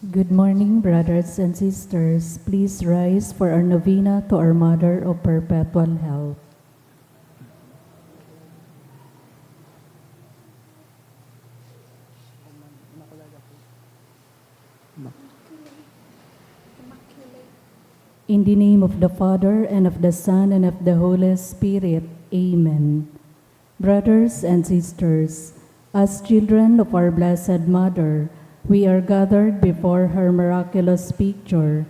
Good morning, brothers and sisters. Please rise for our novena to our Mother of Perpetual Health. In the name of the Father, and of the Son, and of the Holy Spirit. Amen. Brothers and sisters, as children of our Blessed Mother, we are gathered before her miraculous picture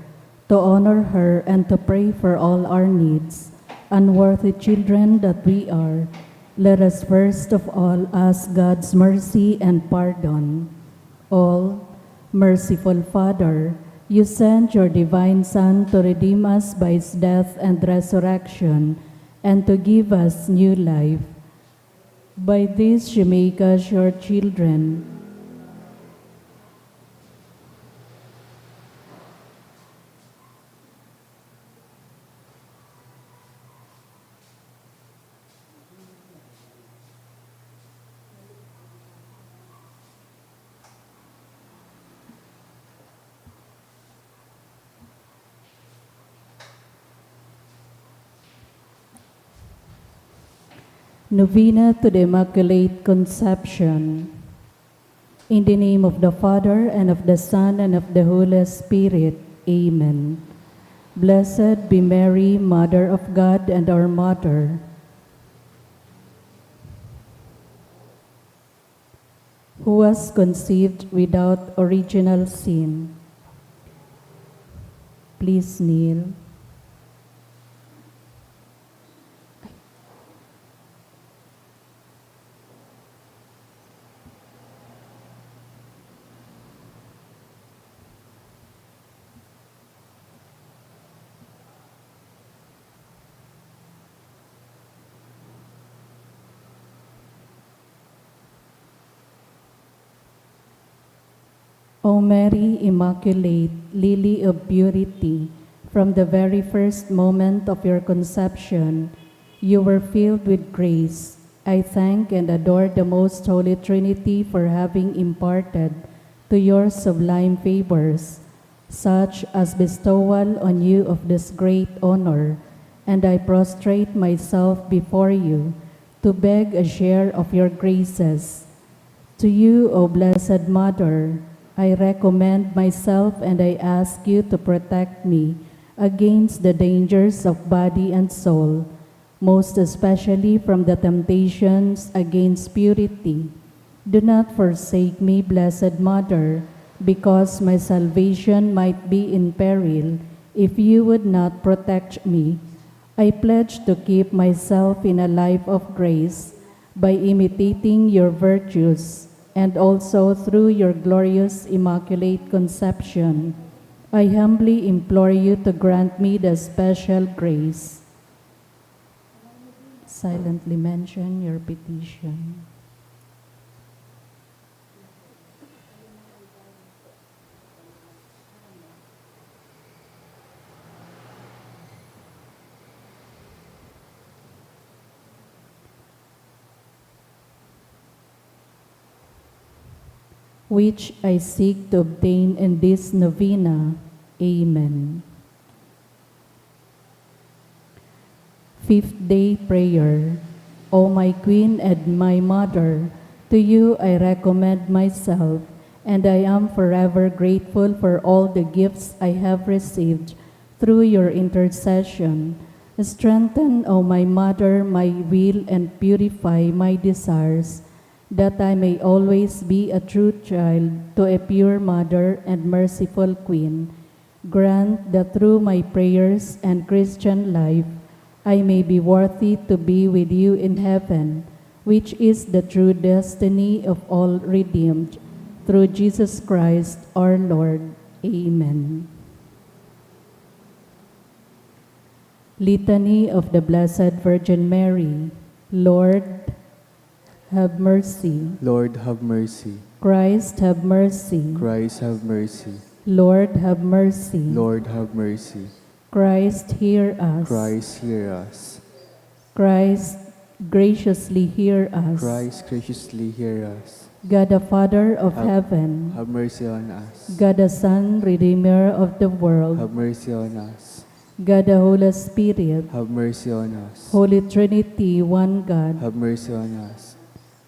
to honor her and to pray for all our needs. Unworthy children that we are, let us first of all ask God's mercy and pardon. All merciful Father, you sent your divine Son to redeem us by his death and resurrection and to give us new life. By this you make us your children. Novena to the Immaculate Conception. In the name of the Father, and of the Son, and of the Holy Spirit. Amen. Blessed be Mary, Mother of God and our Mother, who was conceived without original sin. Please kneel. O Mary, Immaculate, Lily of Purity, from the very first moment of your conception, you were filled with grace. I thank and adore the Most Holy Trinity for having imparted to your sublime favors, such as bestowal on you of this great honor, and I prostrate myself before you to beg a share of your graces. To you, O Blessed Mother, I recommend myself and I ask you to protect me against the dangers of body and soul, most especially from the temptations against purity. Do not forsake me, Blessed Mother, because my salvation might be in peril if you would not protect me. I pledge to keep myself in a life of grace by imitating your virtues, and also through your glorious Immaculate Conception. I humbly implore you to grant me the special grace. Silently mention your petition. Which I seek to obtain in this novena. Amen. Fifth Day Prayer. O my Queen and my Mother, to you I recommend myself, and I am forever grateful for all the gifts I have received through your intercession. Strengthen, O my Mother, my will and purify my desires, that I may always be a true child to a pure Mother and merciful Queen. Grant that through my prayers and Christian life, I may be worthy to be with you in heaven, which is the true destiny of all redeemed. Through Jesus Christ our Lord. Amen. Litany of the Blessed Virgin Mary. Lord, have mercy. Lord, have mercy. Christ, have mercy. Christ, have mercy. Lord, have mercy. Lord, have mercy. Christ, hear us. Christ, hear us. Christ, graciously hear us. Christ, graciously hear us. God the Father of Have- heaven, Have mercy on us. God the Son, Redeemer of the world, Have mercy on us. God the Holy Spirit, Have mercy on us. Holy Trinity, one God, Have mercy on us.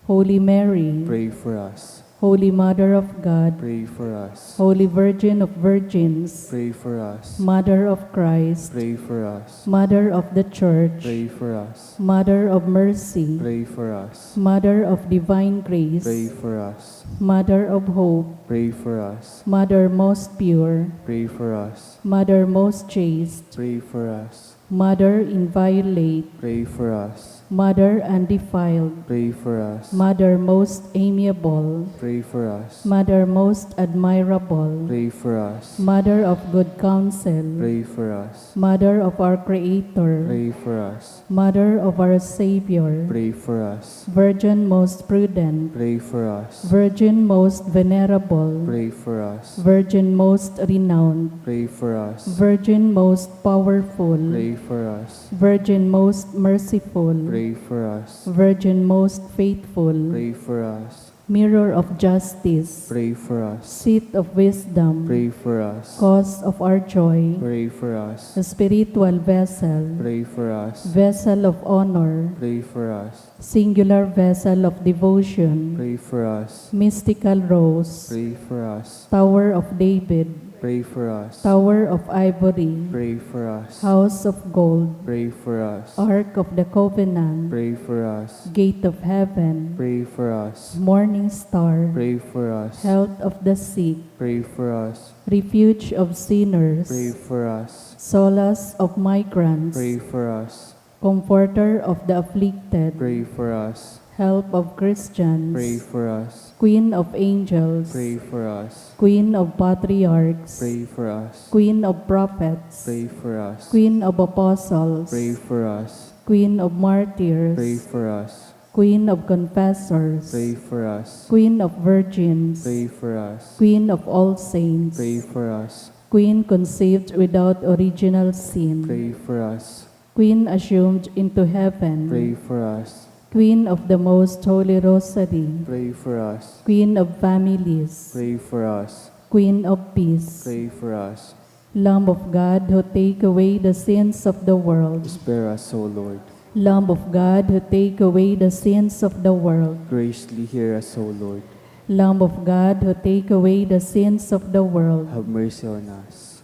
Holy Mary, Pray for us. Holy Mother of God, Pray for us. Holy Virgin of Virgins, Pray for us. Mother of Christ, Pray for us. Mother of the Church, Pray for us. Mother of Mercy, Pray for us. Mother of Divine Pray Grace, for us. Mother of Hope, Pray for us. Mother most pure, Pray for us. Mother most chaste, Pray for us. Mother inviolate, Pray for us. Mother undefiled, Pray for us. Mother most amiable, Pray for us. Mother most admirable, Pray for us. Mother of good counsel, Pray for us. Mother of our Creator, Pray for us. Mother of our Savior, Pray for us. Virgin most prudent, Pray for us. Virgin most venerable, Pray for us. Virgin most renowned, Pray for us. Virgin most powerful, Pray for us. Virgin most merciful, Pray for us. Virgin most faithful, Pray for us. Mirror of justice, Pray for us. Seat of wisdom, Pray for us. Cause of our joy, Pray for us. spiritual vessel, Pray for us. Vessel of honor, Pray for us. singular vessel of devotion, Pray for us. mystical rose, Pray for us. Tower of David, Pray for us. Tower of ivory, Pray for us. House of gold, Pray for us. Ark of the covenant, Pray for us. Gate of heaven, Pray for us. Morning star, Pray for us. Health of the sick, Pray for us. Refuge of sinners, Pray for us. Solace of migrants, Pray for us. Comforter of the afflicted, Pray for us. Help of Christians, Pray for us. Queen of angels, Pray for us. Queen of patriarchs, Pray for us. Queen of prophets, Pray for us. Queen of apostles, Pray for us. Queen of martyrs, Pray for us. Queen of confessors, Pray for us. Queen of virgins, Pray for us. Queen of all saints, Pray for us. Queen conceived without original sin, Pray for us. Queen assumed into heaven, Pray for us. Queen of the most holy rosary, Pray for us. Queen of families, Pray for us. Queen of peace, Pray for us. Lamb of God who take away the sins of the world, Spare us, O Lord. Lamb of God who take away the sins of the world, Graciously hear us, O Lord. Lamb of God who take away the sins of the world, Have mercy on us.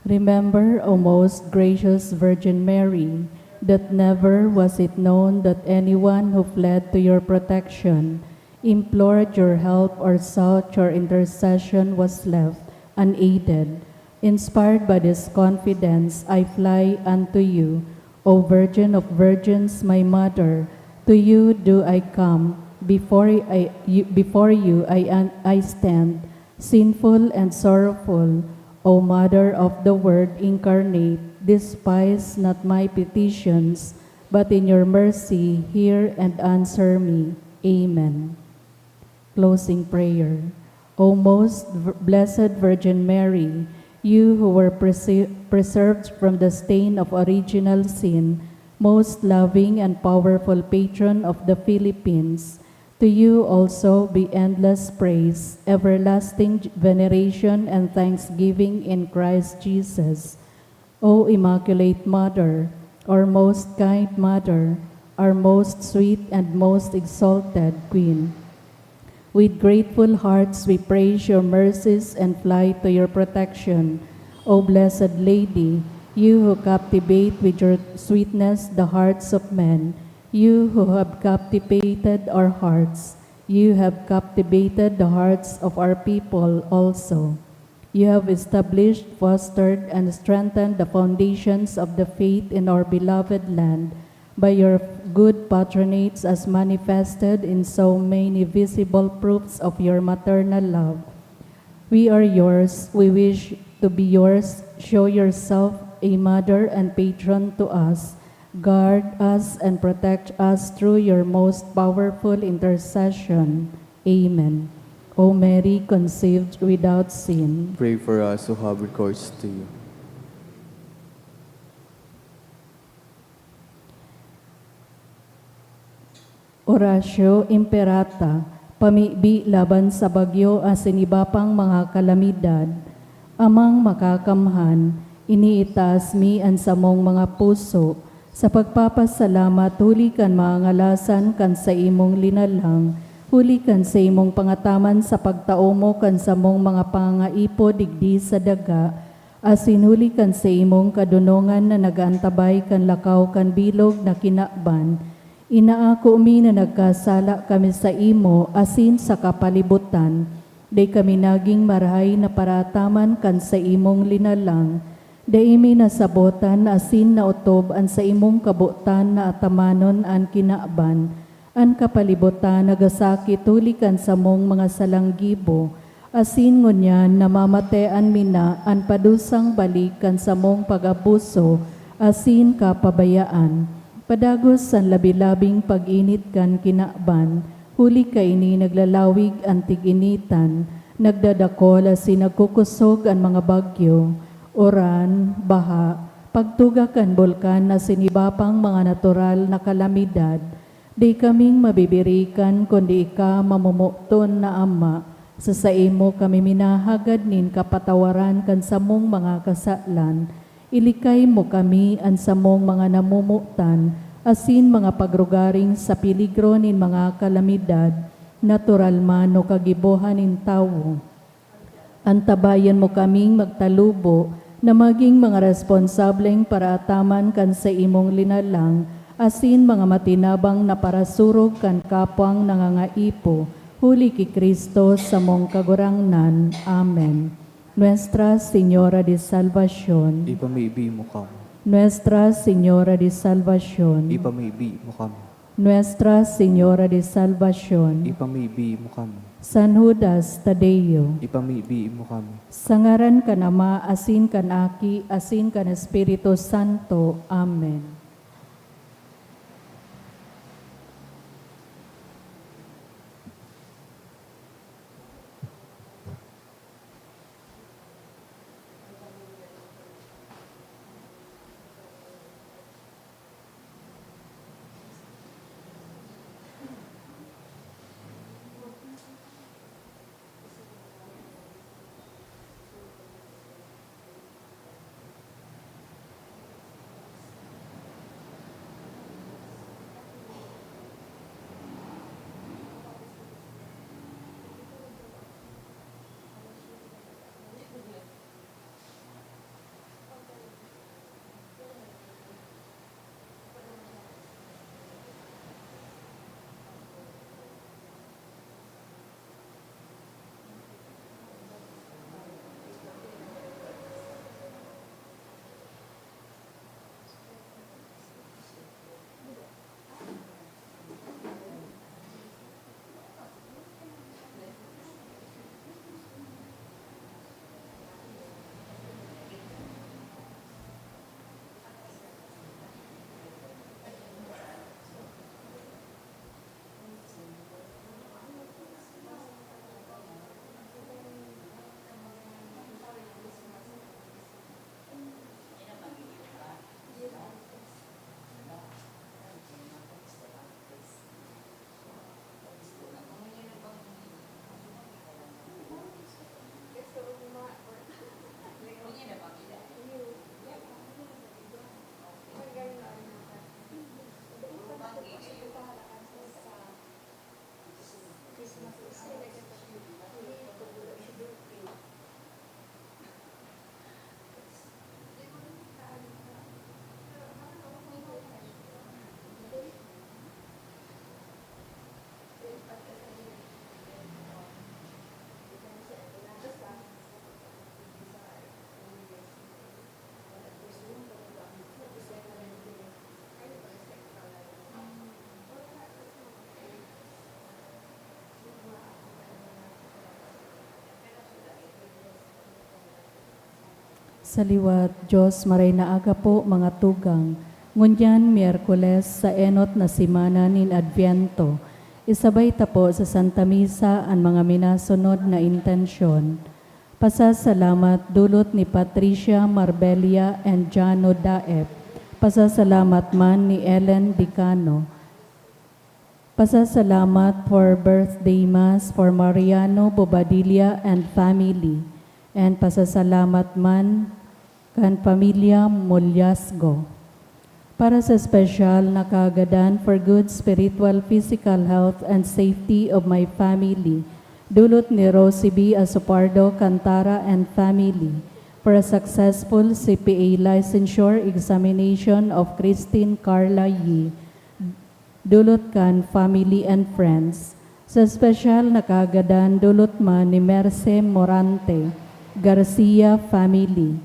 remember, O most gracious Virgin Mary, that never was it known that anyone who fled to your protection, implored your help, or sought your intercession was left unaided. Inspired by this confidence, I fly unto you, O Virgin of Virgins, my Mother. To you do I come. Before you I stand, sinful and sorrowful. O Mother of the Word incarnate, despise not my petitions, but in your mercy hear and answer me. Amen. Closing prayer. O most blessed Virgin Mary, you who were preserved from the stain of original sin, most loving and powerful patron of the Philippines, to you also be endless praise, everlasting veneration and thanksgiving in Christ Jesus. O Immaculate Mother, our most kind Mother, our most sweet and most exalted Queen, with grateful hearts we praise your mercies and fly to your protection. O Blessed Lady, you who captivate with your sweetness the hearts of men, you who have captivated our hearts, you have captivated the hearts of our people also. You have established, fostered, and strengthened the foundations of the faith in our beloved land by your good patronage as manifested in so many visible proofs of your maternal love. We are yours, we wish to be yours. Show yourself a mother and patron to us. Guard us and protect us through your most powerful intercession. Amen. O Mary, conceived without sin, Pray for us who have recourse to you. Horacio Imperata, pamibi laban sa bagyo asin iba pang mga kalamidad, amang makakamhan, iniitas mi ang samong mga puso, sa pagpapasalamat huli kan mga ngalasan kan sa imong linalang, huli kan sa imong pangataman sa pagtao mo kan sa mong mga pangaipo digdi sa daga, asin huli kan sa imong kadunongan na nagaantabay kan lakaw kan bilog na kinakban. Inaako mi na nagkasala kami sa imo asin sa kapalibutan, day kami naging marahay na parataman kan sa imong linalang, day imi nasabotan asin na utob an sa imong kabutan na atamanon an kinakban, an kapalibutan nagasakit huli kan sa mong mga salanggibo, asin ngunyan namamatean mina an padusang balik kan sa mong pag-abuso, asin kapabayaan. Padagos san labi-labing pag-init kan kinakban, huli ka ini naglalawig ang tig-initan, nagdadakol asin nagkukusog ang mga bagyo, oran, baha, pagtuga kan bulkan na sinibapang mga natural na kalamidad, di kaming mabibirikan kundi ika mamumukton na ama, sa imo kami minahagad nin kapatawaran kan samong mga kasaklan, ilikay mo kami ang samong mga namumutan, asin mga pagrugaring sa piligro nin mga kalamidad, natural man o kagibuhan nin tawo. Antabayan mo kaming magtalubo na maging mga responsableng paraataman kan sa imong linalang, asin mga matinabang na parasurog kan kapwang nangangaipo, huli ki Kristo sa mong kagurangnan. Amen. Nuestra Señora de Salvación, Ipamibi mo kami. Nuestra Señora de Salvación, Ipamibi mo kami. Nuestra Señora de Salvación, Ipamibi mo kami. San Judas Tadeo, Ipamibi mo kami. sangaran ka nama, asin kan aki, asin kan Espiritu Santo. Amen. Sa liwat, Diyos maray na aga po mga tugang, ngunyan Miyerkules sa enot na simana nin Adviento, isabay tapo sa Santa Misa ang mga minasunod na intensyon. Pasasalamat dulot ni Patricia Marbelia and Jano Daep. Pasasalamat man ni Ellen Dicano. Pasasalamat for birthday mass for Mariano Bobadilla and family. And pasasalamat man kan pamilya Mulyasgo. Para sa special na kaagadan for good spiritual, physical health, and safety of my family, dulot ni Rosie B. Asopardo Cantara and family, for a successful CPA licensure examination of Christine Carla Yi, dulot kan family and friends. Sa special na kaagadan, dulot man ni Merce Morante, Garcia family.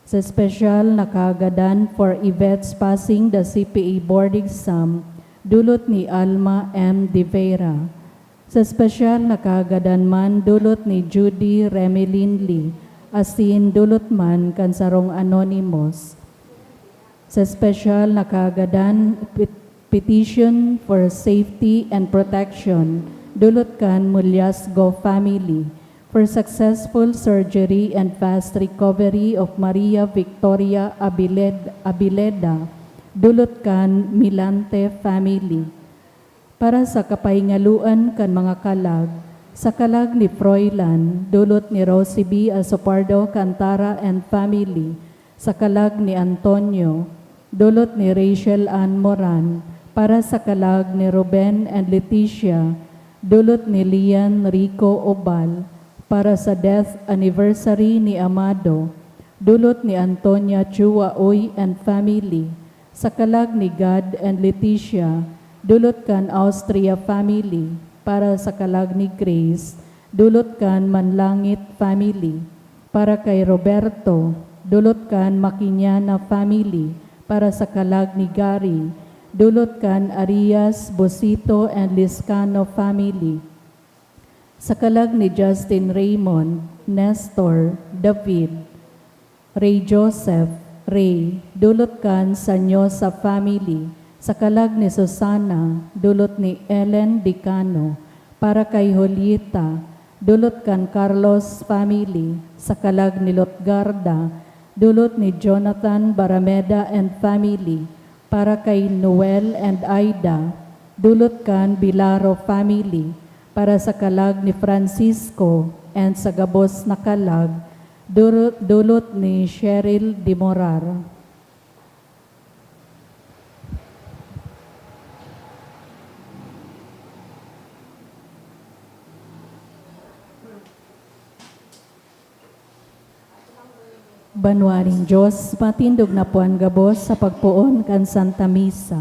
Sa special na kaagadan for Yvette's passing the CPA board exam, dulot ni Alma M. De Vera. Sa special na kaagadan man, dulot ni Judy Remelin Lee, asin dulot man kan sarong anonymous. Sa special na kaagadan, petition for safety and protection, dulot kan Mulyasgo family, for successful surgery and fast recovery of Maria Victoria Abileda, dulot kan Milante family. Para sa kapahingaluan kan mga kalag, sa kalag ni Froilan, dulot ni Rosie B. Asopardo Cantara and family, sa kalag ni Antonio, dulot ni Rachel Ann Moran, para sa kalag ni Ruben and Leticia, dulot ni Lian Rico Obal, para sa death anniversary ni Amado, dulot ni Antonia Chua Oy and family, sa kalag ni God and Leticia, dulot kan Austria family, para sa kalag ni Grace, dulot kan Manlangit family, para kay Roberto, dulot kan Makinyana family, para sa kalag ni Gary, dulot kan Arias, Bosito and Liscano family, sa kalag ni Justin Raymond, Nestor, David, Ray Joseph, Ray, dulot kan Sanyosa family, sa kalag ni Susana, dulot ni Ellen Dicano, para kay Julieta, dulot kan Carlos family, sa kalag ni Lotgarda, dulot ni Jonathan Barameda and family, para kay Noel and Aida, dulot kan Bilaro family, para sa kalag ni Francisco and sa gabos na kalag, dulot ni Cheryl Dimorar. Banwaring Diyos, matindog na puan gabos sa pagpuon kan Santa Misa.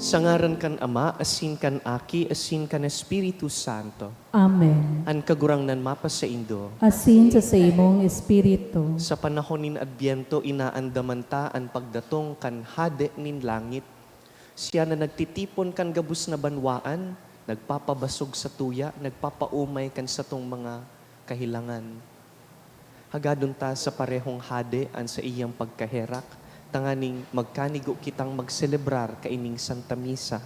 Sangaran kan Ama, asin kan Aki, asin kan Espiritu Santo. Amen. An kagurang nan mapa sa Indo. Asin sa imong espiritu, Sa panahon nin Adbyento, inaandamanta ang pagdatong kan hade nin langit. Siya na nagtitipon kan gabus na banwaan, nagpapabasog sa tuya, nagpapaumay kan sa tong mga kahilangan. Hagadon ta sa parehong hade an sa iyang pagkaherak, tanganing magkanigo kitang magselebrar kaining Santa Misa.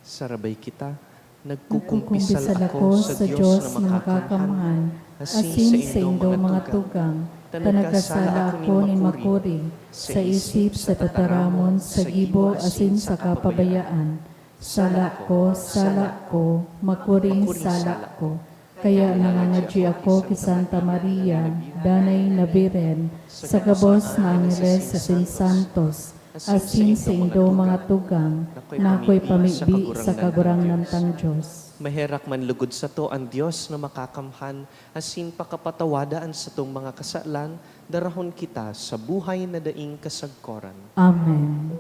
Sarabay kita, nagkukumpisal ako sa Diyos na makakamahal, asin sa indo mga tugang, tanagkasala ako ni makuri, sa isip, sa tataramon, sa gibo, asin sa kapabayaan. Salak ko, makuring salak ko. Kaya nangangadji ako ki Santa Maria, danay na Biren, sa gabos na Angeles sa Santos, asin sa indo mga tugang, na ako'y pamigbi sa kagurangnan tang Diyos. Maherak man lugod sa to ang Dios na makakamhan, asin pakapatawadaan sa tong mga kasalan, darahon kita sa buhay na daing kasagkoran. Amen.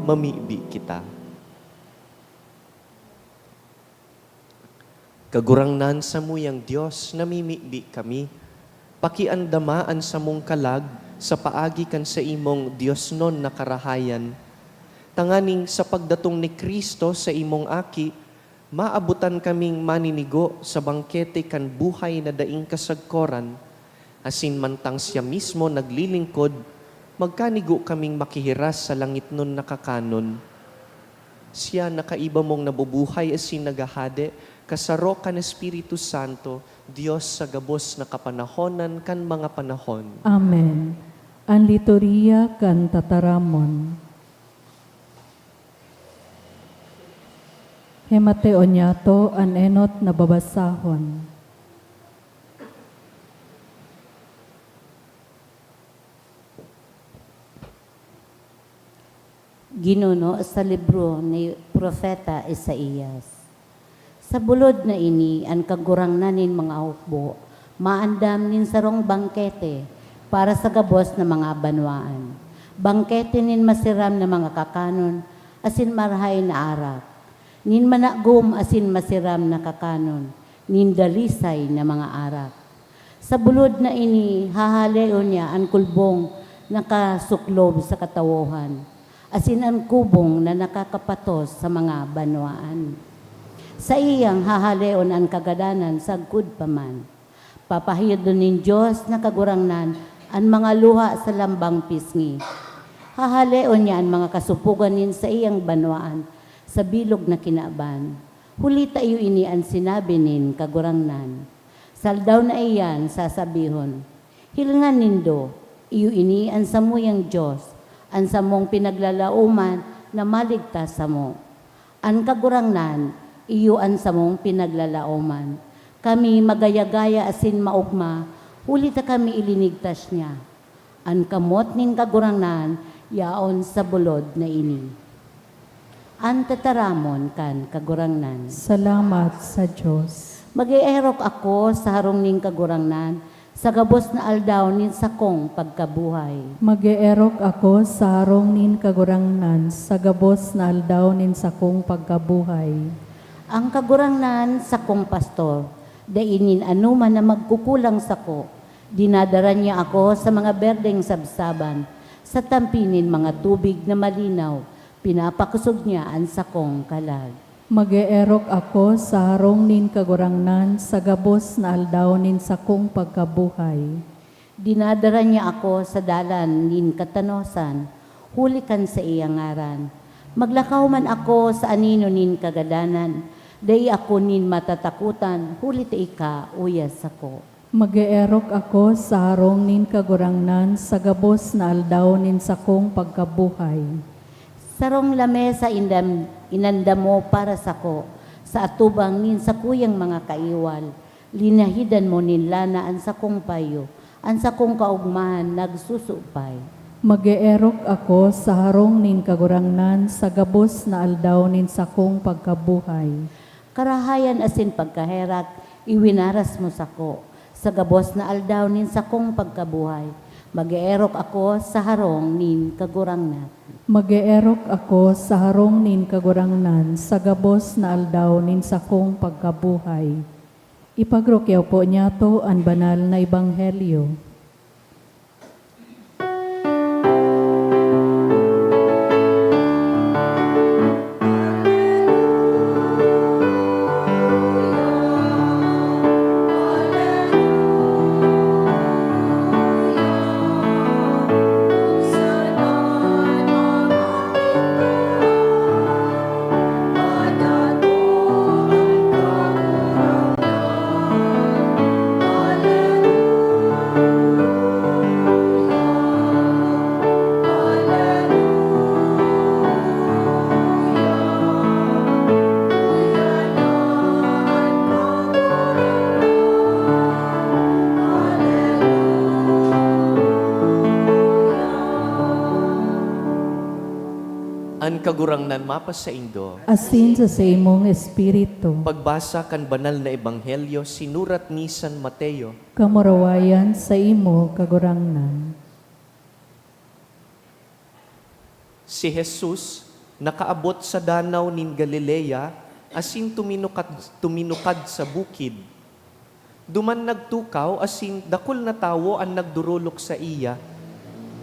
Mamibi kita. Kagurangnan sa muyang Diyos, namimibi kami. Pakiandamaan sa mong kalag, sa paagi kan sa imong Diyos non nakarahayan. Tanganing sa pagdatong ni Kristo sa imong aki, maabutan kaming maninigo sa bangkete kan buhay na daing kasagkoran. Asin mantang siya mismo naglilingkod, magkanigo kaming makihiras sa langit nun nakakanon. Siya nakaiba mong nabubuhay asin nagahade, kasaro kan Espiritu Santo, Diyos sa gabos na kapanahonan kan mga panahon. Amen. Ang liturhiya kan tataramon. Hemateo nyato an enot na babasahon. Ginuno sa libro ni Propeta Isaías. Sa bulod na ini, ang kagurangnanin mga hukbo, maandam nin sarong bangkete para sa gabos na mga banwaan. Bangkete nin masiram na mga kakanon, asin marhay na arak. Nin managum asin masiram na kakanon, nin dalisay na mga arak. Sa bulod na ini, hahaleo niya ang kulbong nakasuklob sa katawohan, asin ang kubong na nakakapatos sa mga banwaan. Sa iyang hahaleon ang kagadanan sagkud paman. Papahidon nin Diyos na kagurangnan ang mga luha sa lambang pisngi. Hahaleon niya ang mga kasupugan nin sa iyang banwaan sa bilog na kinaban. Huli tayo ini ang sinabi nin kagurangnan. Saldaw na iyan sasabihon, hilingan nindo, iyo ini ang samuyang Diyos, ang samong pinaglalauman na maligtas sa mo. Ang kagurangnan, iyo ang samong pinaglalauman. Kami magayagaya asin maugma, huli ta kami ilinigtas niya. Ang kamot ning kagurangnan, yaon sa bulod na ini. Ang tataramon kan kagurangnan. Salamat sa Diyos. Mag-ierok ako sa harong ning kagurangnan, sa gabos na aldaw nin sakong pagkabuhay. Mag-eerok ako sa harong nin kagurangnan, sa gabos na aldaw nin sakong pagkabuhay. Ang kagurangnan sa kong pastor, dainin anuman na magkukulang sa ko, dinadara niya ako sa mga berdeng sabsaban, sa tampinin mga tubig na malinaw, pinapakusog niya ang sakong kalag. Mag-eerok ako sa harong nin kagurangnan, sa gabos na aldaw nin sakong pagkabuhay. Dinadara niya ako sa dalan nin katanosan, hulikan sa iyang ngaran. Maglakaw man ako sa anino nin kagadanan, day ako nin matatakutan, hulit ika, uyas ako. Mag-eerok ako sa harong nin kagurangnan, sa gabos na aldaw nin sakong pagkabuhay. Sarong lamesa inandamo para sa ko, sa atubang nin sa kuyang mga kaiwal, linahidan mo nin lana ang sakong payo, ang sakong kaugmahan nagsusupay. Mag-eerok ako sa harong nin kagurangnan, sa gabos na aldaw nin sakong pagkabuhay. Karahayan asin pagkaherak, iwinaras mo sa ko, sa gabos na aldaw nin sakong pagkabuhay. Mag-eerok ako sa harong nin kagurangnan. Mag-eerok ako sa harong nin kagurangnan, sa gabos na aldaw nin sakong pagkabuhay. Ipagrokyaw po niya to ang banal na ebanghelyo. An kagurangnan mapas sa Indo, Asin sa imong espiritu, pagbasa kan banal na ebanghelyo sinurat ni San Mateo. kamurawayan sa imo kagurangnan. Si Jesus nakaabot sa danaw nin Galilea asin tuminukad sa bukid. Duman nagtukaw asin dakul na tawo ang nagdurulok sa iya.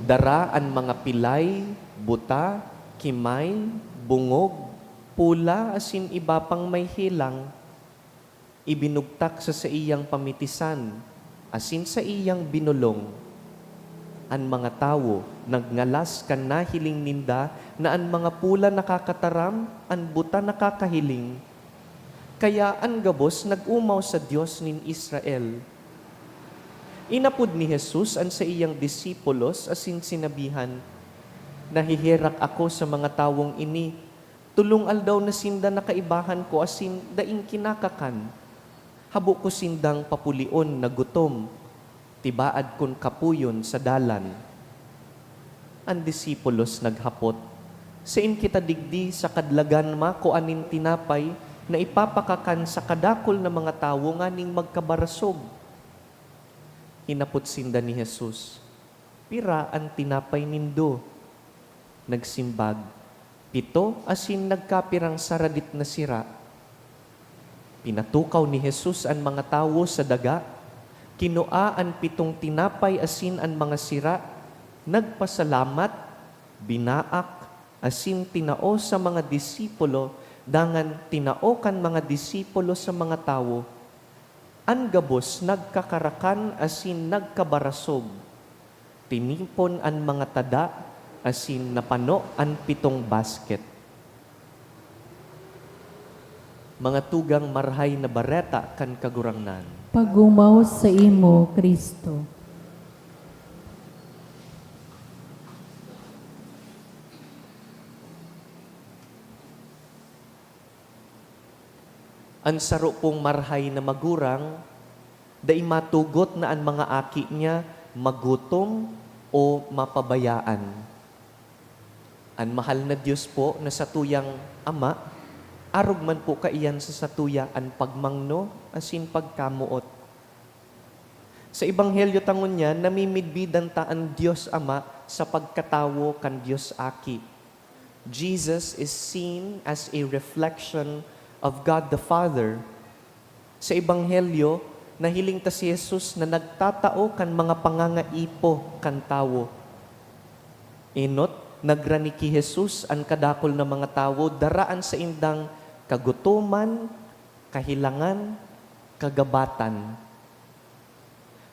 Dara ang mga pilay, buta, kimay, bungog, pula asin iba pang may hilang. Ibinugtak sa iyang pamitisan asin sa iyang binulong. Ang mga tawo nagngalas kan nahiling ninda na ang mga pula nakakataram, ang buta nakakahiling. Kaya ang gabos nagumaw sa Diyos nin Israel. Inapod ni Jesus ang sa iyang disipulos asin sinabihan, nahihirak ako sa mga tawong ini, tulong aldaw na sinda nakaibahan ko asin daing kinakakan. Habo ko sindang papulion na gutom, tibaad kon kapuyon sa dalan. Ang disipulos naghapot, siin kita digdi sa kadlagan ma ko anin tinapay na ipapakakan sa kadakol na mga tawo nga ning magkabarasog. Hinapot sinda ni Jesus, pira ang tinapay nindo. Nagsimbag, 7 asin nagkapirang saradit na sira. Pinatukaw ni Jesus ang mga tawo sa daga, kinua ang 7 tinapay asin ang mga sira, nagpasalamat, binaak, asin tinao sa mga disipulo, dangan tinao kan mga disipulo sa mga tawo. Ang gabos nagkakarakan asin nagkabarasog. Tinipon ang mga tada, asin napano ang 7 basket. Mga tugang marhay na bareta kan kagurangnan. Pagumaw sa imo, Kristo. Ang saro pong marhay na magurang, dai matugot na ang mga aki niya magutom o mapabayaan. Ang mahal na Diyos po na satuyang Ama, arog man po kaiyan sa satuya ang pagmangno asin pagkamuot. Sa Ebanghelyo tangon niya, namimidbidan ta ang Diyos Ama sa pagkatawo kan Diyos Aki. Jesus is seen as a reflection of God the Father. Sa Ebanghelyo, nahiling ta si Jesus na nagtatao kan mga pangangaipo kan tawo. Inot, nagrani ki Jesus ang kadakol na mga tawo, daraan sa indang kagutuman, kahilangan, kagabatan.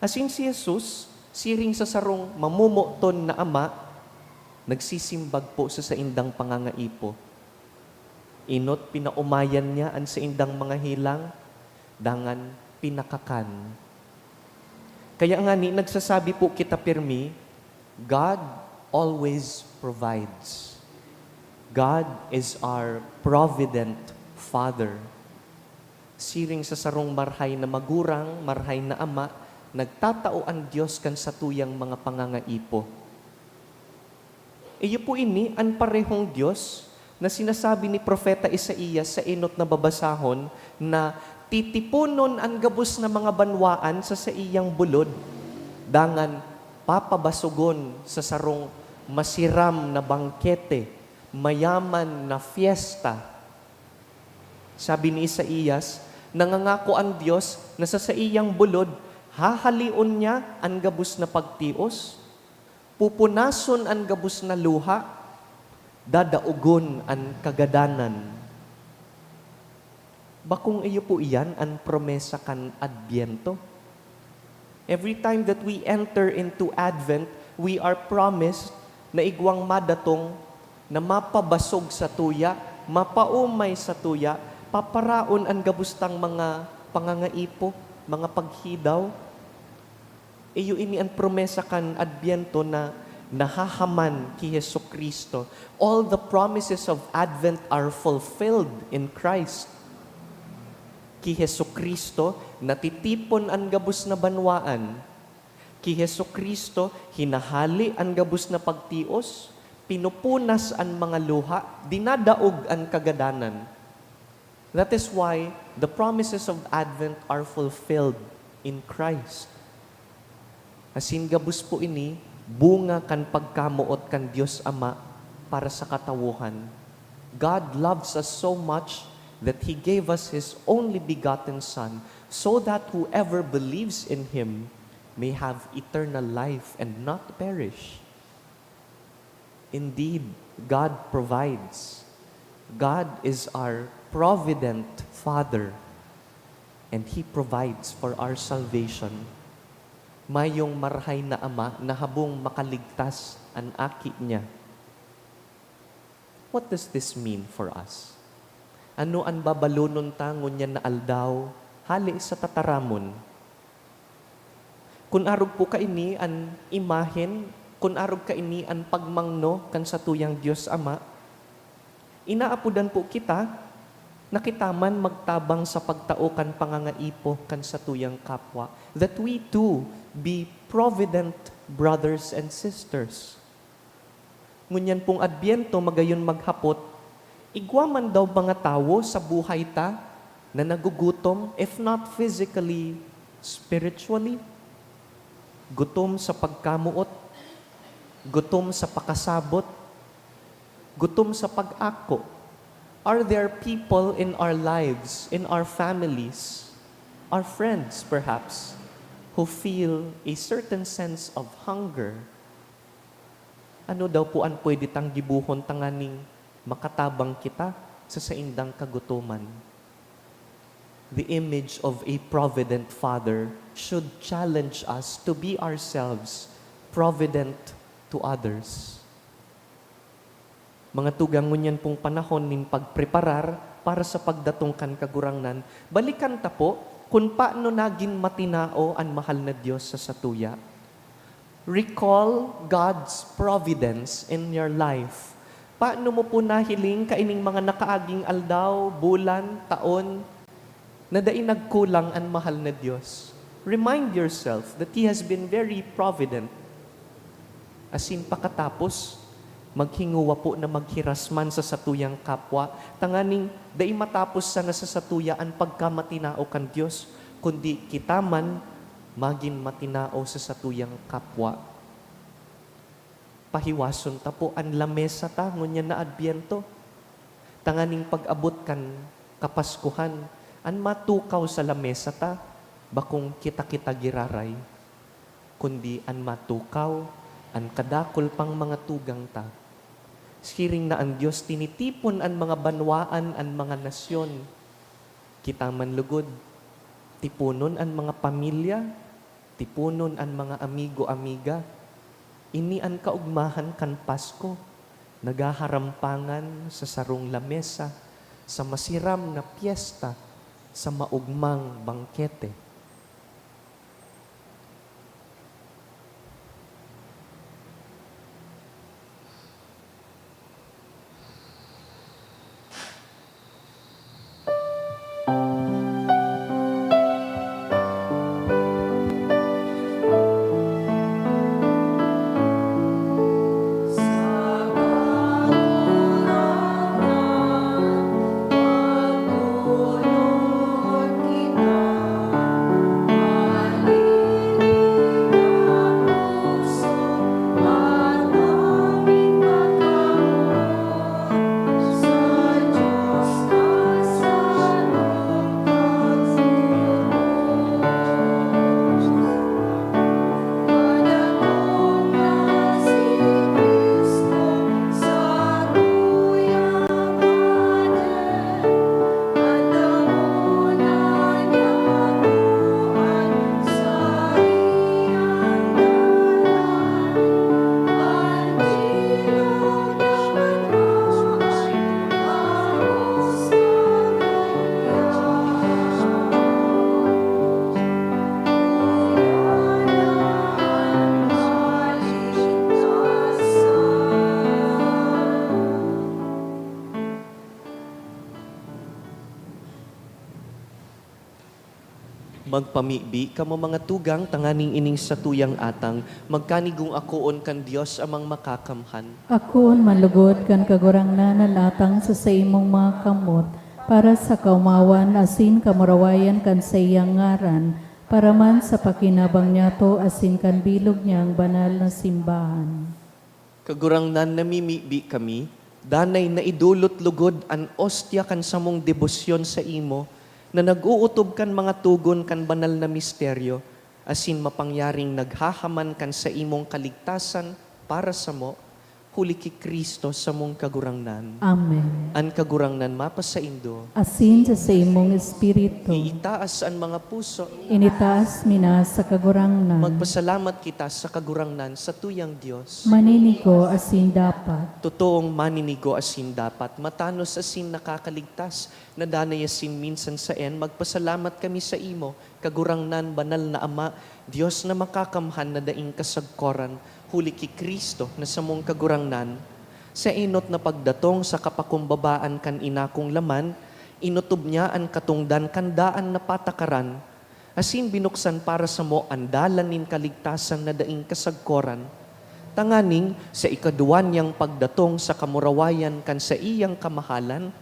Asin si Jesus, siring sa sarong mamumuton na Ama, nagsisimbag po sa indang pangangaipo. Inot, pinaumayan niya ang sa indang mga hilang, dangan pinakakan. Kaya nga ni, nagsasabi po kita pirmi, God always provides. God is our provident Father. Siring sa sarong marhay na magurang, marhay na Ama, nagtatao ang Diyos kan sa tuyang mga pangangaipo. Iyo po ini, ang parehong Diyos na sinasabi ni Propeta Isaías sa inot na babasahon na titipunon ang gabos na mga banwaan sa iyang bulod. Dangan, papabasugon sa sarong masiram na bangkete, mayaman na fiesta. Sabi ni Isaías, nangangako ang Diyos na sa iyang bulod, hahalion niya ang gabus na pagtios, pupunason ang gabus na luha, dadaugon ang kagadanan. Bakong iyo po iyan ang promesa kan Adbyento. Every time that we enter into Advent, we are promised na igwang madatong na mapabasog sa tuya, mapaumay sa tuya, paparaon ang gabustang mga pangangaipo, mga paghidaw. Iyo ini ang promesa kan Adbyento na nahahaman ki Hesus Kristo. All the promises of Advent are fulfilled in Christ. Ki Hesus Kristo, natitipon ang gabus na banwaan. Ki Hesus Kristo, hinahali ang gabus na pagtios, pinupunas ang mga luha, dinadaog ang kagadanan. That is why the promises of Advent are fulfilled in Christ. Asin gabus po ini, bunga kan pagkamuot kan Diyos Ama para sa katawuhan. God loves us so much that He gave us His only begotten Son, so that whoever believes in Him may have eternal life and not perish. Indeed, God provides. God is our provident Father, and He provides for our salvation. Mayong marhay na Ama na habong makaligtas ang aki niya. What does this mean for us? Ano ang babalunon ta ngunyan na aldaw, hali sa tataramon. Kung arog po ka ini ang imahen, kung arog ka ini ang pagmangno kan sa tuyang Diyos Ama, inaapudan po kita, nakitaman magtabang sa pagtao kan pangangaipo kan sa tuyang kapwa, that we too be provident brothers and sisters. Ngunyan pong Adbyento magayon maghapot, igwaman daw mga tao sa buhay ta na nagugutom, if not physically, spiritually. Gutom sa pagkamuot, gutom sa pakasabot, gutom sa pag-ako. Are there people in our lives, in our families, our friends perhaps, who feel a certain sense of hunger? Ano daw po ang pwede tang gibuhon tanganing makatabang kita sa saindang kagutuman? The image of a provident Father should challenge us to be ourselves provident to others. Mga tugang ngunyan pong panahon nin pagpreparar para sa pagdatong kan kagurangnan, balikan ta po kung paano naging matinao ang mahal na Diyos sa satuya. Recall God's providence in your life. Paano mo po nahiling kaining mga nakaaging aldaw, bulan, taon, na daing nagkulang ang mahal na Diyos? Remind yourself that He has been very provident. Asin pakatapos, maghinguwa po na maghirasman sa satuyang kapwa, tanganing daing matapos sa nasasatuya ang pagkamatinao kan Diyos, kundi kita man maging matinao sa satuyang kapwa. Pahiwason ta po ang lamesa ta, ngunyan na Adbyento. Tanganing pag-abot kan kapaskuhan, ang matukaw sa lamesa ta, bakong kita-kita giraray, kundi ang matukaw, ang kadakol pang mga tugang ta. Siring na ang Diyos tinitipon ang mga banwaan, ang mga nasyon. Kita man lugod, tipunon ang mga pamilya, tipunon ang mga amigo-amiga. Ini ang kaugmahan kan Pasko, nagaharampangan sa sarong lamesa, sa masiram na piyesta, sa maugmang bangkete. Magpamibi kamo mga tugang tanganing ining sa tuyang atang magkanigong akoon kan Dios amang makakamhan. Akoon manlugod kan kagurangnan atang sa imong mga kamot, para sa kaumawan asin kamurawayan kan sa iyang ngaran, para man sa pakinabang niyato asin kan bilog niyang banal na simbahan. Kagurangnan namimibi kami, danay na idulot lugod an ostya kan samong debosyon sa imo, na nag-uutob kan mga tugon kan banal na misteryo, asin mapangyaring naghahaman kan sa imong kaligtasan para sa mo, huli ki Kristo sa mong kagurangnan. Amen. An kagurangnan mapasaindo, Asin sa imong espiritu, iitaas an mga puso, initaas mina sa kagurangnan, magpasalamat kita sa kagurangnan sa tuyang Diyos. maninigo asin dapat. Totoong maninigo asin dapat, matanos asin nakakaligtas, na danay asin minsan sa magpasalamat kami sa imo, kagurangnan banal na Ama, Diyos na makakamhan na daing kasagkoran, huli ki Kristo na sa mong kagurangnan, sa inot na pagdatong sa kapakumbabaan kan inakong laman, inutob niya ang katungdan kandaan na patakaran, asin binuksan para sa mo ang dalan nin kaligtasan na daing kasagkoran, tanganing sa ikaduwan niyang pagdatong sa kamurawayan kan sa iyang kamahalan,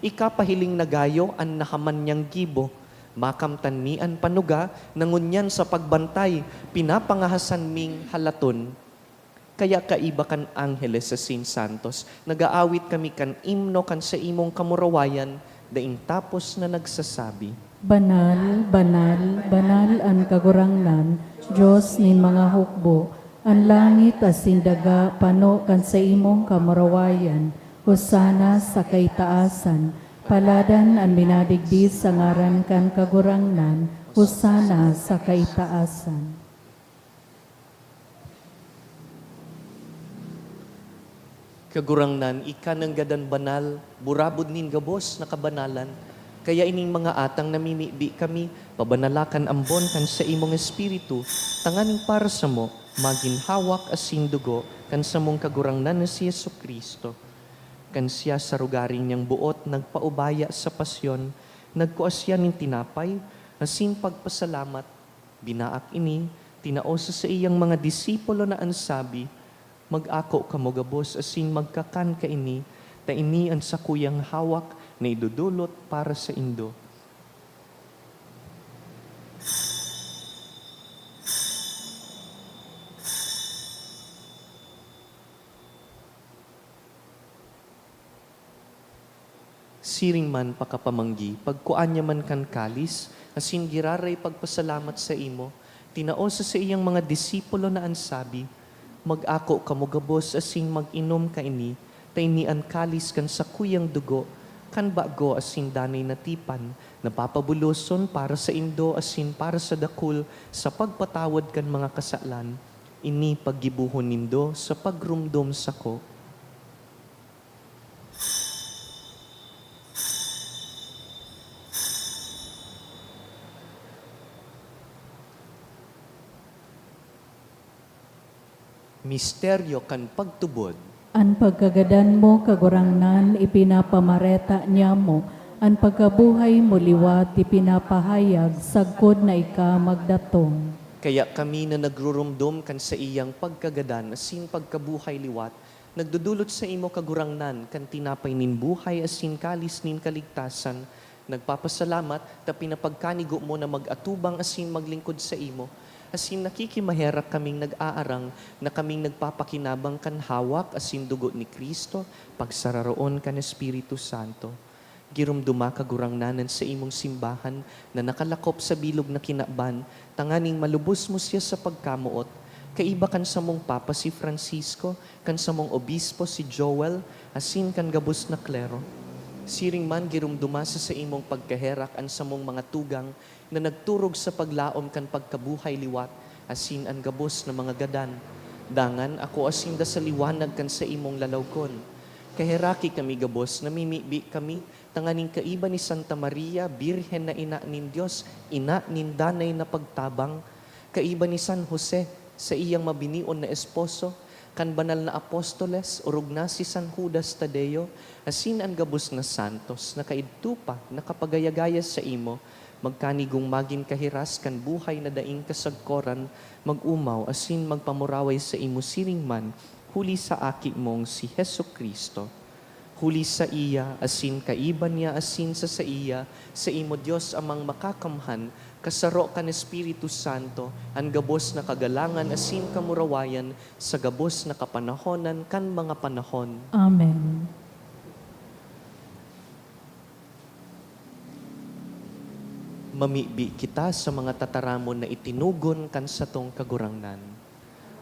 ikapahiling nagayo an nahaman niyang gibo, makamtan mi an panuga, nangunyan sa pagbantay, pinapangahasan ming halaton. Kaya kaiba kan Angeles sa Sin Santos, nagaawit kami kan imno kan sa imong kamurawayan, daing tapos na nagsasabi, Banal, banal, banal ang kagurangnan, Diyos nin mga hukbo, ang langit asin daga pano kan sa imong kamurawayan, hosana sa kaitaasan, paladan ang minadigdi sa ngaran kan kagurangnan, hosana sa kaitaasan. Kagurangnan, ika ng gadan banal, burabod nin gabos na kabanalan, kaya ining mga atang namimibi kami, pabanalakan ambon kan sa imong espiritu, tanganing para sa mo, maginhawak asin dugo, kan sa mong kagurangnan na si Yesu Kristo. Kan siya sa rugaring niyang buot, nagpaubaya sa pasyon, nagkuasya nin tinapay, asin pagpasalamat, binaak ini, tinaosa sa iyang mga disipulo na ansabi, mag-ako kamo gabos asin magkakan ka ini, ta ini ang sakuyang hawak na idudulot para sa indo. Siring man pakapamanggi, pagkuan niya man kan kalis, asin giraray pagpasalamat sa imo, tinaosa sa iyang mga disipulo na ansabi, mag-ako kamo gabos asin mag-inom ka ini, ta ini ang kalis kan sa kuyang dugo, kan bago asin danay na tipan, napapabuloson para sa indo asin para sa dakul, sa pagpatawad kan mga kasalan, ini paggibuhon nindo sa pagrumdom sako. Misteryo kan pagtubod. Ang pagkagadan mo kagurangnan, ipinapamareta niya mo, ang pagkabuhay mo liwat, ipinapahayag, sagkod na ika magdatong. Kaya kami na nagrurumdum kan sa iyang pagkagadan, asin pagkabuhay liwat, nagdudulot sa imo kagurangnan, kan tinapay nin buhay, asin kalis nin kaligtasan, nagpapasalamat, ta pinapagkanigo mo na mag-atubang asin maglingkod sa imo, asin nakikimaherak kaming nag-aarang na kaming nagpapakinabang kan hawak asin dugo ni Kristo, pagsararoon kan Espiritu Santo. Girumduma kagurangnanan sa imong simbahan na nakalakop sa bilog na kinaban, tanganing malubos mo siya sa pagkamuot, kaiba kan sa mong Papa si Francisco, kan sa mong Obispo si Joel, asin kan gabos na klero. Siring man girumduma sa imong pagkaherak an sa mong mga tugang na nagturog sa paglaom kan pagkabuhay liwat, asin ang gabos na mga gadan. Dangan ako asin da sa liwanag kan sa imong lalawkon. Kaheraki kami gabos, namimibi kami, tanganing kaiba ni Santa Maria, Birhen na ina nin Diyos, ina nin danay na pagtabang, kaiba ni San Jose, sa iyang mabinion na esposo, kan banal na apostoles, urog na si San Judas Tadeo, asin ang gabos na santos, na kaidtupa, nakapagayagayas sa imo, magkanigong magin kahiras kan buhay na daing kasagkoran, mag-umaw asin magpamuraway sa imo siring man, huli sa aki mong si Hesu Kristo. Huli sa iya, asin kaiban niya, asin sa iya, sa imo Diyos amang makakamhan, kasaro kan Espiritu Santo, ang gabos na kagalangan, asin kamurawayan, sa gabos na kapanahonan, kan mga panahon. Amen. Mamibi kita sa mga tataramon na itinugon kan sa tong kagurangnan.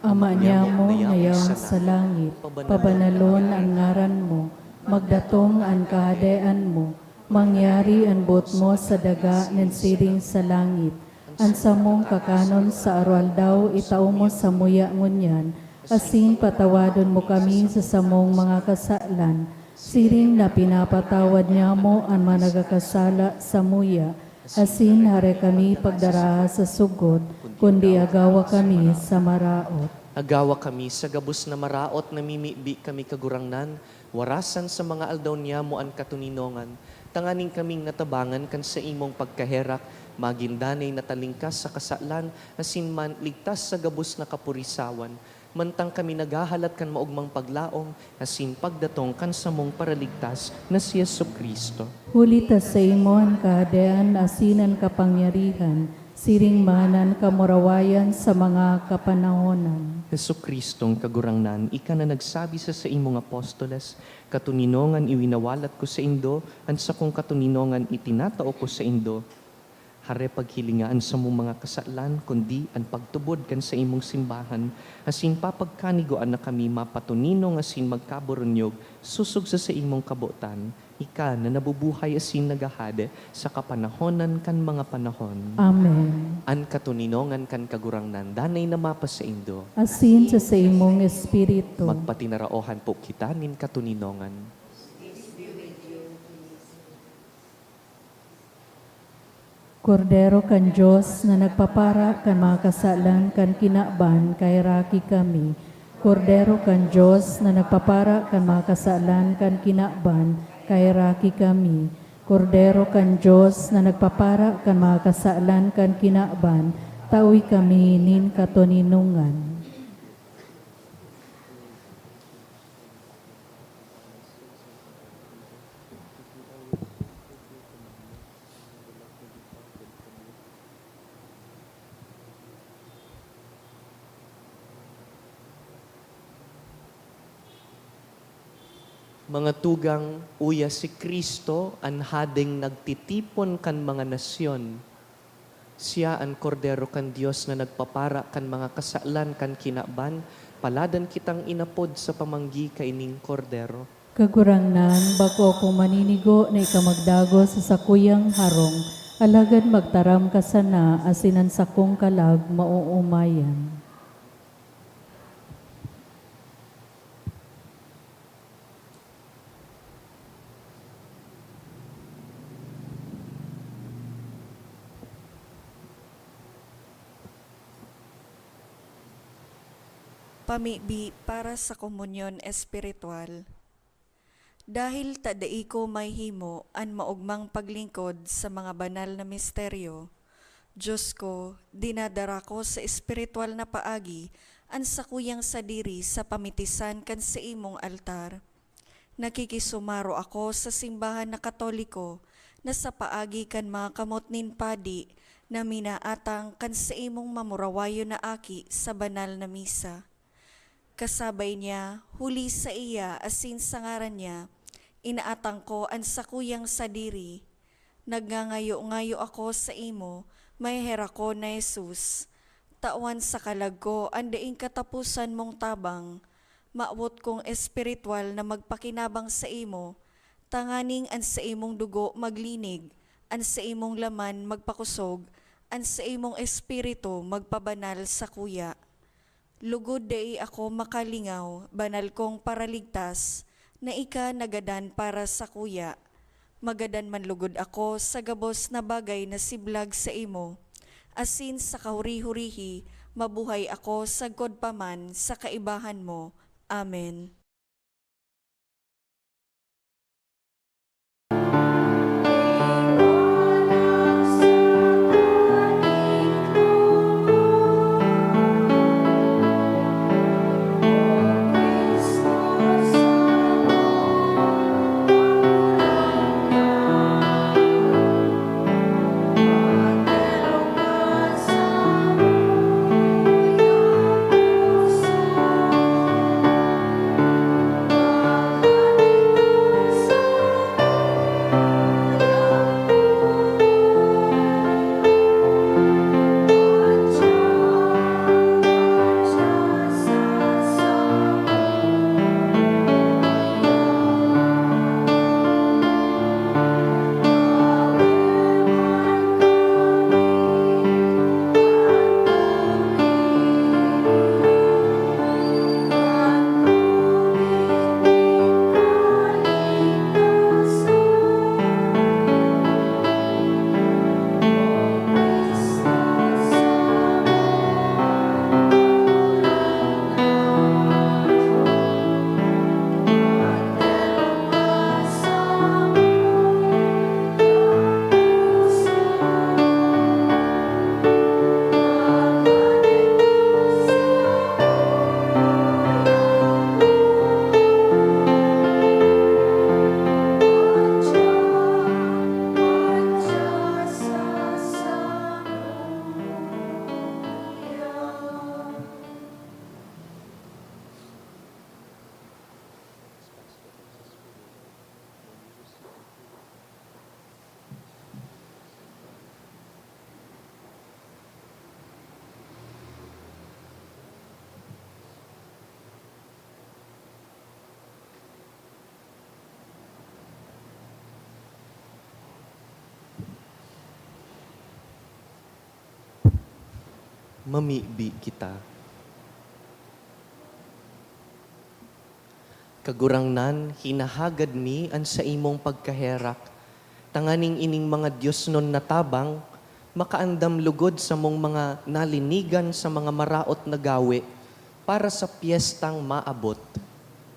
Ama niya mo ngayon sa langit, pabanalon ang ngaran mo, magdatong ang kahadean mo, mangyari ang bot mo sa daga ng siring sa langit. Ang samong kakanon sa arwal daw itao mo sa muya ngunyan, asin patawadon mo kami sa samong mga kasalan, siring na pinapatawad niya mo ang managakasala sa muya, asin hare kami pagdara sa sugod, kundi agawa kami sa maraot. Agawa kami sa gabos na maraot na mimibi kami kagurangnan, warasan sa mga aldaw niya mo ang katuninongan, tanganing kaming natabangan kan sa imong pagkaherak, magindanay natalingkas sa kasalan, asin man ligtas sa gabos na kapurisawan, mantang kami naghahalat kan maugmang paglaong, asin pagdatong kan sa mong paraligtas na si Yesu Kristo. Hulita sa imon kahadean asinan kapangyarihan, siring manan kamurawayan sa mga kapanahonan. Yesu Kristong kagurangnan, ika na nagsabi sa imong apostoles, katuninongan iwinawalat ko sa indo, ang sa kong katuninongan itinatao ko sa indo. Hare paghilingaan sa mong mga kasalan, kundi ang pagtubod kan sa imong simbahan, asin papagkaniguan na kami mapatuninong asin magkaboronyog, susog sa imong kabutan, ika na nabubuhay asin nagahade sa kapanahonan kan mga panahon. Amen. An katuninongan kan kagurangnan, danay na mapa sa indo. Asin sa imong espiritu. Magpatinaraohan po kita nin katuninongan. Kordero kan Diyos na nagpapara kan mga kasalan kan kinaban kay raki kami. Kordero kan Diyos na nagpapara kan mga kasalan kan kinaban kay raki kami. Kordero kan Diyos na nagpapara kan mga kasalan kan kinaban, tawi kami nin katuninungan. Mga tugang, uya si Kristo, an hadeng nagtitipon kan mga nasyon. Siya ang kordero kan Dios na nagpapara kan mga kasalan kan kinaban, paladan kitang inapod sa pamanggi kaining kordero. Kagurangnan, bako akong maninigo na ikamagdago sa sakuyang harong, alagad magtaram ka sana asinan sakong kalag mauumayan. Pamibi para sa komunyon espiritual. Dahil tadai ko may himo an maugmang paglingkod sa mga banal na misteryo, Diyos ko, dinadara ko sa espiritual na paagi an sakuyang sadiri sa pamitisan kan sa imong altar. Nakikisumaro ako sa simbahan na Katoliko na sa paagi kan mga kamot nin padi na minaatang kan sa imong mamurawayo na aki sa banal na misa. Kasabay niya, huli sa iya asin sa ngaran niya, inaatang ko ang sakuyang sadiri. Nagngangayo-ngayo ako sa imo, may hera ko na Jesus. Tawan sa kalag ko, ang daing katapusan mong tabang, maawot kong espiritual na magpakinabang sa imo, tanganing ang sa imong dugo maglinig, ang sa imong laman magpakusog, ang sa imong espiritu magpabanal sa kuya. Lugod dai ako makalingaw, banal kong paraligtas, na ika nagadan para sa kuya. Magadan man lugod ako sa gabos na bagay na siblag sa imo. Asin sa kahuri-hurihi, mabuhay ako sagkod paman sa kaibahan mo. Amen. mamibi kita. Kagurangnan, hinahagad mi an sa imong pagkaherak, tanganing ining mga Diyos non natabang, makaandam lugod sa mong mga nalinigan sa mga maraot na gawi, para sa piyestang maabot,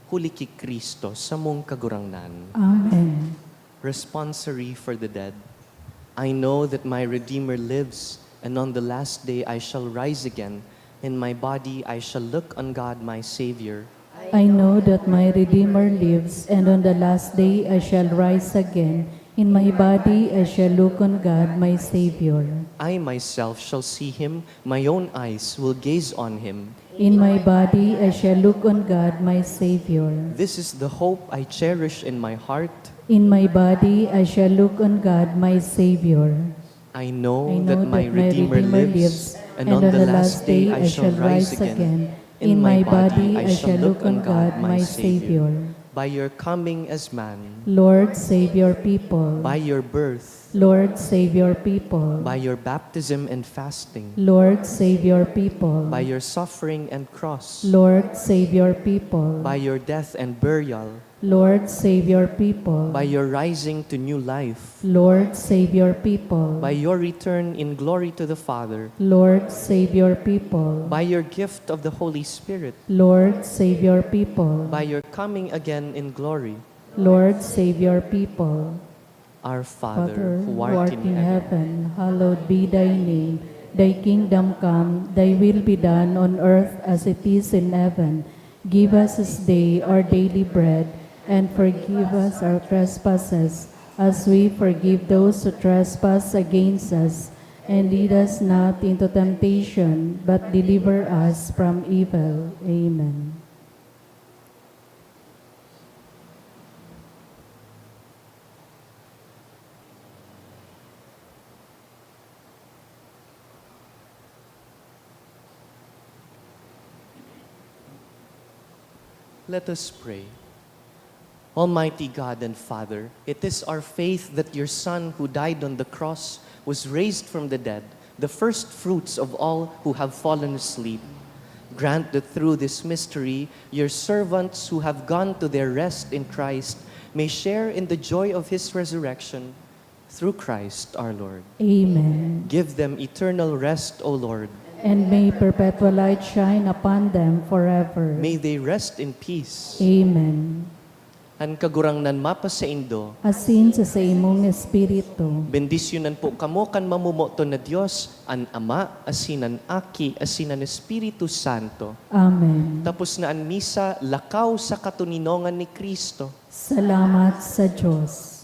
huli ki Kristo sa mong kagurangnan. Amen. Responsory for the dead. I know that my Redeemer lives, and on the last day I shall rise again. In my body I shall look on God my Savior. I know that my Redeemer lives, and on the last day I shall rise again. In my body I shall look on God my Savior. I myself shall see him, my own eyes will gaze on him. In my body I shall look on God my Savior. This is the hope I cherish in my heart. In my body I shall look on God my Savior. I know, I that know my that Redeemer lives, and on the last day I shall rise again. In my body I shall look on God my Savior. By your coming as man, Lord, save your people. by your birth, Lord, save your people. by your baptism and fasting, Lord, save your people. by your suffering and cross, Lord, save your people. by your death and burial, Lord, save your people. by your rising to new life, Lord, save your people. by your return in glory to the Father, Lord, save your people. by your gift of the Holy Spirit, Lord, save your people. by your coming again in glory. Lord, save your people. Our Father, Father, who art in heaven, hallowed be thy name. Thy kingdom come, thy will be done on earth as it is in heaven. Give us this day our daily bread, and forgive us our trespasses, as we forgive those who trespass against us. And lead us not into temptation, but deliver us from evil. Amen. let us pray. Almighty God and Father, it is our faith that your Son who died on the cross was raised from the dead, the first fruits of all who have fallen asleep. Grant that through this mystery, your servants who have gone to their rest in Christ may share in the joy of his resurrection through Christ our Lord. Amen. Give them eternal rest, O Lord. And may perpetual light shine upon them forever. May they rest in peace. Amen. Ang kagurangnan mapa sa Indo, Asin sa imong espiritu. bendisyonan po kamo kan mamumoto na Diyos, an Ama, asinan Aki, asinan Espiritu Santo. Amen. Tapos na ang misa, lakaw sa katuninongan ni Kristo. Salamat sa Diyos.